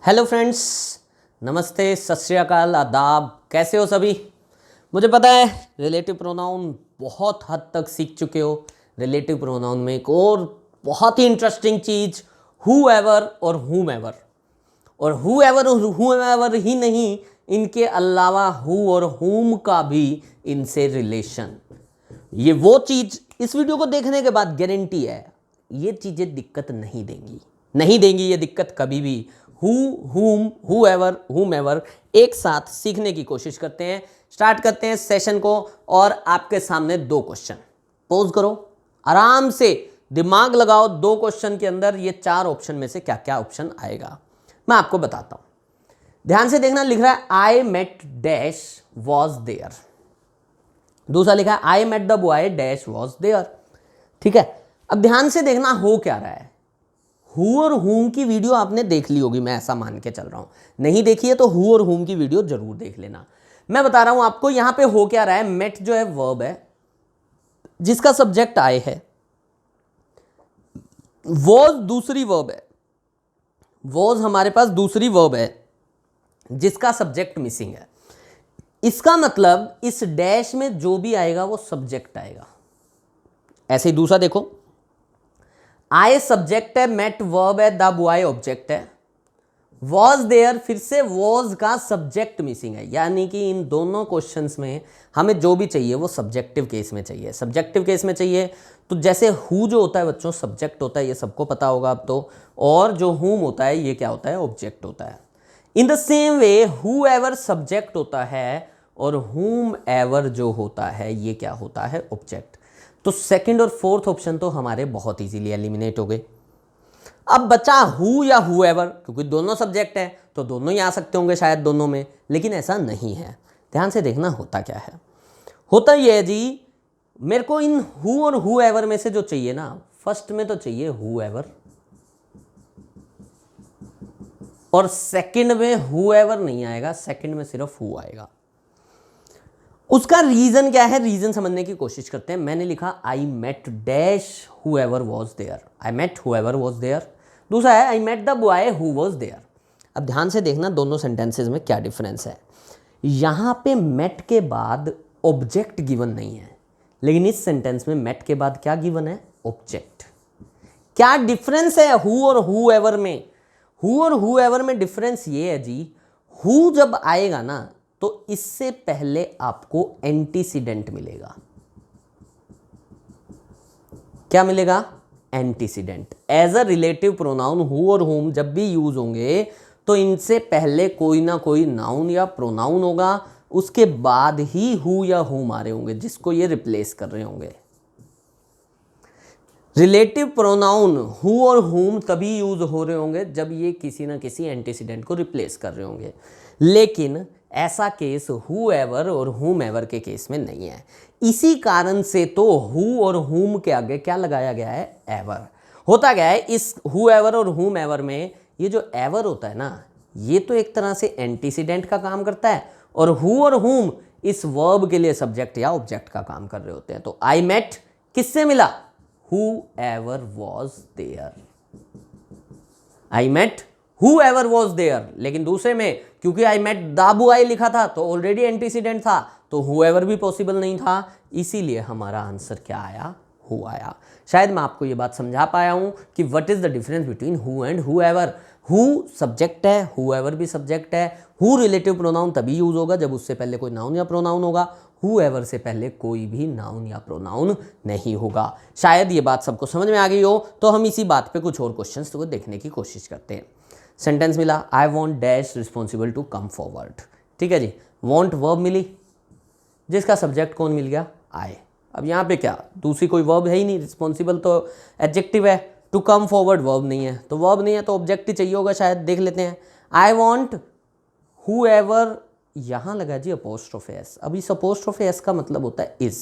Hello friends, नमस्ते, सत श्री अकाल, आदाब। कैसे हो सभी? मुझे पता है रिलेटिव प्रोनाउन बहुत हद तक सीख चुके हो। रिलेटिव प्रोनाउन में एक और बहुत ही इंटरेस्टिंग चीज़ हूएवर और whomever, और whoever ही नहीं, इनके अलावा हु और whom का भी इनसे रिलेशन। ये वो चीज़ इस वीडियो को देखने के बाद गारंटी है, ये चीज़ें दिक्कत नहीं देंगी ये दिक्कत कभी भी। हु, whom, whoever एक साथ सीखने की कोशिश करते हैं। स्टार्ट करते हैं सेशन को। और आपके सामने दो क्वेश्चन, पोज करो, आराम से दिमाग लगाओ। दो क्वेश्चन के अंदर ये चार ऑप्शन में से क्या क्या ऑप्शन आएगा मैं आपको बताता हूं। ध्यान से देखना, लिख रहा है I met dash was there. दूसरा लिखा है I met the boy dash was there. ठीक है, अब ध्यान से देखना हो क्या रहा है। हु और whom की वीडियो आपने देख ली होगी, मैं ऐसा मान के चल रहा हूं। नहीं देखी है तो हु और whom की वीडियो जरूर देख लेना। मैं बता रहा हूं आपको यहां पे हो क्या रहा है। मेट जो है वर्ब है जिसका सब्जेक्ट आई है। वॉज दूसरी वर्ब है, वॉज हमारे पास दूसरी वर्ब है जिसका सब्जेक्ट मिसिंग है। इसका मतलब इस डैश में जो भी आएगा वो सब्जेक्ट आएगा। ऐसे ही दूसरा देखो, आई सब्जेक्ट है, मेट वर्ब है, द बॉय ऑब्जेक्ट है, वॉज देयर फिर से वॉज का सब्जेक्ट मिसिंग है। यानी कि इन दोनों क्वेश्चंस में हमें जो भी चाहिए वो सब्जेक्टिव केस में चाहिए। सब्जेक्टिव केस में चाहिए तो जैसे हु जो होता है बच्चों सब्जेक्ट होता है, ये सबको पता होगा अब तो। और जो हुम होता है ये क्या होता है, ऑब्जेक्ट होता है। In the same way who ever subject होता है और हुम एवर जो होता है ये क्या होता है, ऑब्जेक्ट। तो सेकंड और फोर्थ ऑप्शन तो हमारे बहुत इजीली एलिमिनेट हो गए। अब बचा हु या हुएवर, क्योंकि दोनों सब्जेक्ट है तो दोनों ही आ सकते होंगे शायद दोनों में, लेकिन ऐसा नहीं है। ध्यान से देखना होता क्या है। होता ये है जी, मेरे को इन हु और हुएवर में से जो चाहिए ना, फर्स्ट में तो चाहिए हुएवर और सेकंड में हुएवर नहीं आएगा, सेकंड में सिर्फ हु आएगा। उसका रीजन क्या है, रीजन समझने की कोशिश करते हैं। मैंने लिखा I met dash whoever was there, I met whoever was there. दूसरा है I met the boy who was there. अब ध्यान से देखना दोनों सेंटेंसेस में क्या डिफरेंस है। यहां पे मेट के बाद ऑब्जेक्ट गिवन नहीं है, लेकिन इस सेंटेंस में मेट के बाद क्या गिवन है, ऑब्जेक्ट। क्या डिफरेंस है हु और हुएवर में? हु और हुएवर में डिफरेंस ये है जी, हु जब आएगा ना तो इससे पहले आपको एंटीसीडेंट मिलेगा। क्या मिलेगा, antecedent. As a relative pronoun who और हुम जब भी यूज होंगे तो इनसे पहले कोई ना कोई नाउन या प्रोनाउन होगा, उसके बाद ही हु या हुम आ रहे होंगे जिसको ये रिप्लेस कर रहे होंगे। रिलेटिव प्रोनाउन हु और हुम तभी यूज हो रहे होंगे जब ये किसी ना किसी एंटीसीडेंट को रिप्लेस कर रहे होंगे, लेकिन ऐसा केस हुएवर और whomever के केस में नहीं है। इसी कारण से तो हु और whom के आगे क्या लगाया गया है, एवर। होता क्या है इस हुएवर और whomever में, ये जो एवर होता है ना, ये तो एक तरह से एंटीसीडेंट का काम करता है और हु और whom इस वर्ब के लिए सब्जेक्ट या ऑब्जेक्ट का काम कर रहे होते हैं। तो आई मेट किससे मिला, whoever was there, I met whoever was there। लेकिन दूसरे में क्योंकि आई मेट द बॉय लिखा था तो ऑलरेडी एंटीसीडेंट था, तो whoever भी पॉसिबल नहीं था, इसीलिए हमारा आंसर क्या आया, हु आया। शायद मैं आपको ये बात समझा पाया हूं कि what is the difference between who and whoever. Who subject है, हुएवर भी सब्जेक्ट है। हु रिलेटिव प्रोनाउन तभी यूज होगा जब उससे पहले कोई नाउन या प्रोनाउन होगा, हुएवर से पहले कोई भी नाउन या प्रोनाउन नहीं होगा। शायद ये बात सबको समझ में आ गई हो। तो हम इसी बात पे कुछ और क्वेश्चंस को देखने की कोशिश करते हैं। सेंटेंस मिला I want dash responsible to come forward. ठीक है जी, वॉन्ट वर्ब मिली जिसका सब्जेक्ट कौन मिल गया, आई। अब यहाँ पे क्या, दूसरी कोई वर्ब है ही नहीं, रिस्पॉन्सिबल तो एडजेक्टिव है, टू कम फॉरवर्ड वर्ब नहीं है, तो वर्ब नहीं है तो ऑब्जेक्ट ही चाहिए होगा शायद। देख लेते हैं, आई वॉन्ट हुएवर, यहाँ लगा जी अपोस्ट्रोफे एस। अब इस अपोस्ट्रोफे एस का मतलब होता है इज,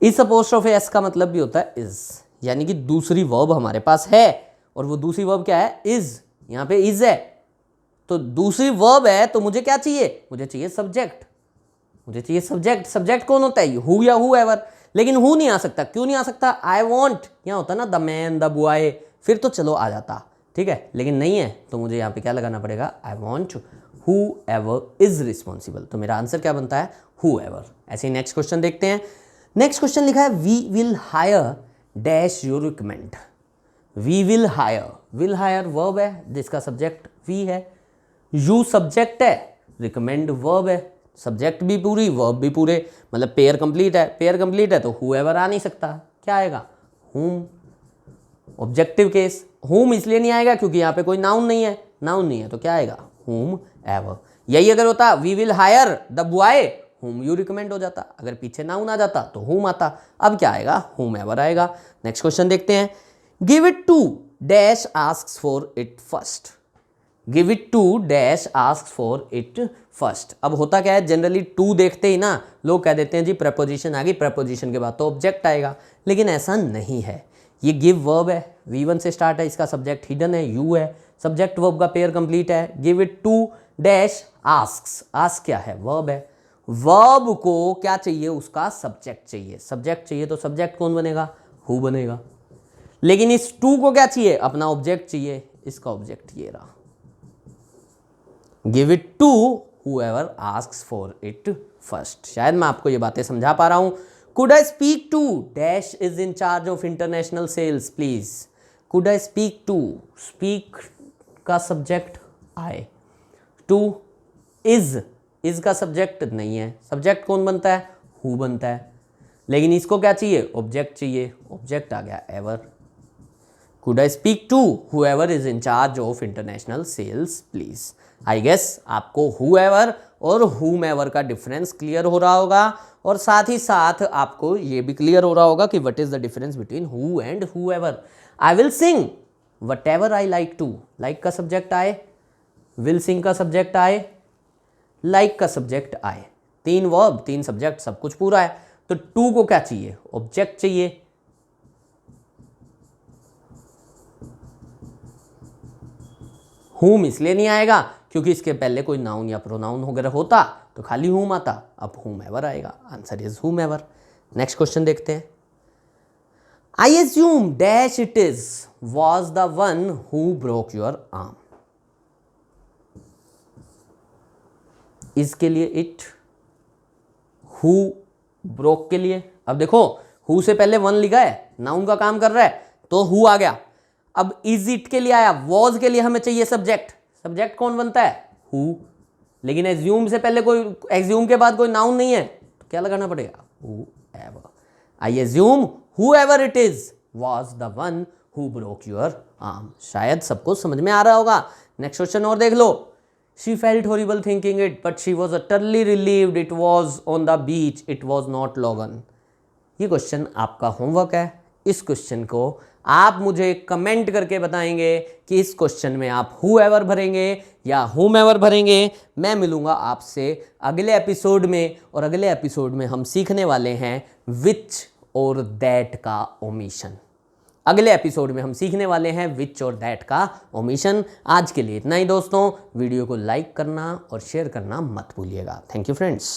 इस अपोस्ट्रोफे एस का मतलब भी होता है इज, यानी कि दूसरी वर्ब हमारे पास है और वो दूसरी वर्ब क्या है, इज। यहाँ पे इज है तो दूसरी वर्ब है, तो मुझे क्या चाहिए, मुझे चाहिए सब्जेक्ट, मुझे चाहिए सब्जेक्ट। सब्जेक्ट कौन होता है, हु या हुएवर। लेकिन हु नहीं आ सकता, क्यों नहीं आ सकता, आई वॉन्ट यहाँ होता ना द मैन द बॉय, फिर तो चलो आ जाता, ठीक है, लेकिन नहीं है तो मुझे यहाँ पे क्या लगाना पड़ेगा, I want who ever is responsible. तो मेरा आंसर क्या बनता है, हु एवर। ऐसे ही नेक्स्ट क्वेश्चन देखते हैं। नेक्स्ट क्वेश्चन लिखा है we will hire dash your recommend. We will hire verb है जिसका सब्जेक्ट वी है, यू सब्जेक्ट है, रिकमेंड वर्ब है, सब्जेक्ट भी पूरी वर्ब भी पूरे, मतलब पेयर कंप्लीट है। पेयर कंप्लीट है तो हूएवर आ नहीं सकता, क्या आएगा, हुम। ऑब्जेक्टिव केस, हुम इसलिए नहीं आएगा क्योंकि यहाँ पे कोई नाउन नहीं है, नाउन नहीं है तो क्या आएगा, हुम एवर। यही अगर होता we will hire the boy whom you recommend हो जाता, अगर पीछे नाउन आ जाता तो हुम आता। अब क्या आएगा, हुम एवर आएगा। नेक्स्ट क्वेश्चन देखते हैं। Give it to dash asks for it first. Give it to dash asks for it first. अब होता क्या है, जनरली टू देखते ही ना लोग कह देते हैं जी प्रपोजिशन आ गई, प्रपोजिशन के बाद तो ऑब्जेक्ट आएगा, लेकिन ऐसा नहीं है। ये गिव वर्ब है, V1 से स्टार्ट है, इसका सब्जेक्ट हिडन है, यू है, सब्जेक्ट वर्ब का पेयर कंप्लीट है। Give it to dash asks, ask क्या है, वर्ब है। वर्ब को क्या चाहिए, उसका सब्जेक्ट चाहिए। सब्जेक्ट चाहिए तो सब्जेक्ट कौन बनेगा, हु बनेगा। लेकिन इस टू को क्या चाहिए, अपना ऑब्जेक्ट चाहिए, इसका ऑब्जेक्ट ये रहा। Give it to whoever asks for it first. शायद मैं आपको ये बातें समझा पा रहा हूं। Could I speak to dash is in charge of international sales please. Could I speak to, speak का सब्जेक्ट आई, टू इज का सब्जेक्ट नहीं है, सब्जेक्ट कौन बनता है, हु बनता है। लेकिन इसको क्या चाहिए, ऑब्जेक्ट चाहिए, ऑब्जेक्ट आ गया ever. Could I speak to whoever is in charge of international sales please. I guess आपको हूएवर और हुमेवर का डिफरेंस क्लियर हो रहा होगा, और साथ ही साथ आपको ये भी क्लियर हो रहा होगा कि what is the difference between who and whoever. I will sing whatever I like to, like का सब्जेक्ट आए, विल सिंग का सब्जेक्ट आए, लाइक का सब्जेक्ट आए, तीन वर्ब तीन सब्जेक्ट सब कुछ पूरा है। तो टू को क्या चाहिए, ऑब्जेक्ट चाहिए। हुम इसलिए नहीं आएगा क्योंकि इसके पहले कोई नाउन या प्रोनाउन वगैरह होता तो खाली हुम आता, अब हुम एवर आएगा। आंसर इज हुम एवर। नेक्स्ट क्वेश्चन देखते हैं। I assume dash it is was the one who broke your arm. इसके लिए इट, हु ब्रोक के लिए, अब देखो हु से पहले वन लिखा है, नाउन का काम कर रहा है तो हु आ गया। अब इज इट के लिए आया, वॉज के लिए हमें चाहिए सब्जेक्ट, सब्जेक्ट कौन बनता है, हु। लेकिन एज्यूम से पहले कोई, एज्यूम के बाद कोई नाउन नहीं है तो क्या लगाना पड़ेगा, who ever. I assume who ever it is was the one who broke your arm. शायद सबको समझ में आ रहा होगा। नेक्स्ट क्वेश्चन और देख लो। She felt horrible thinking it but she was utterly relieved it was on the beach it was not Logan. ये क्वेश्चन आपका होमवर्क है। इस क्वेश्चन को आप मुझे कमेंट करके बताएंगे कि इस क्वेश्चन में आप हु एवर भरेंगे या हुम एवर भरेंगे। मैं मिलूंगा आपसे अगले एपिसोड में, और अगले एपिसोड में हम सीखने वाले हैं विच और दैट का ओमिशन। अगले एपिसोड में हम सीखने वाले हैं विच और दैट का ओमिशन। आज के लिए इतना ही दोस्तों। वीडियो को लाइक करना और शेयर करना मत भूलिएगा। Thank you friends.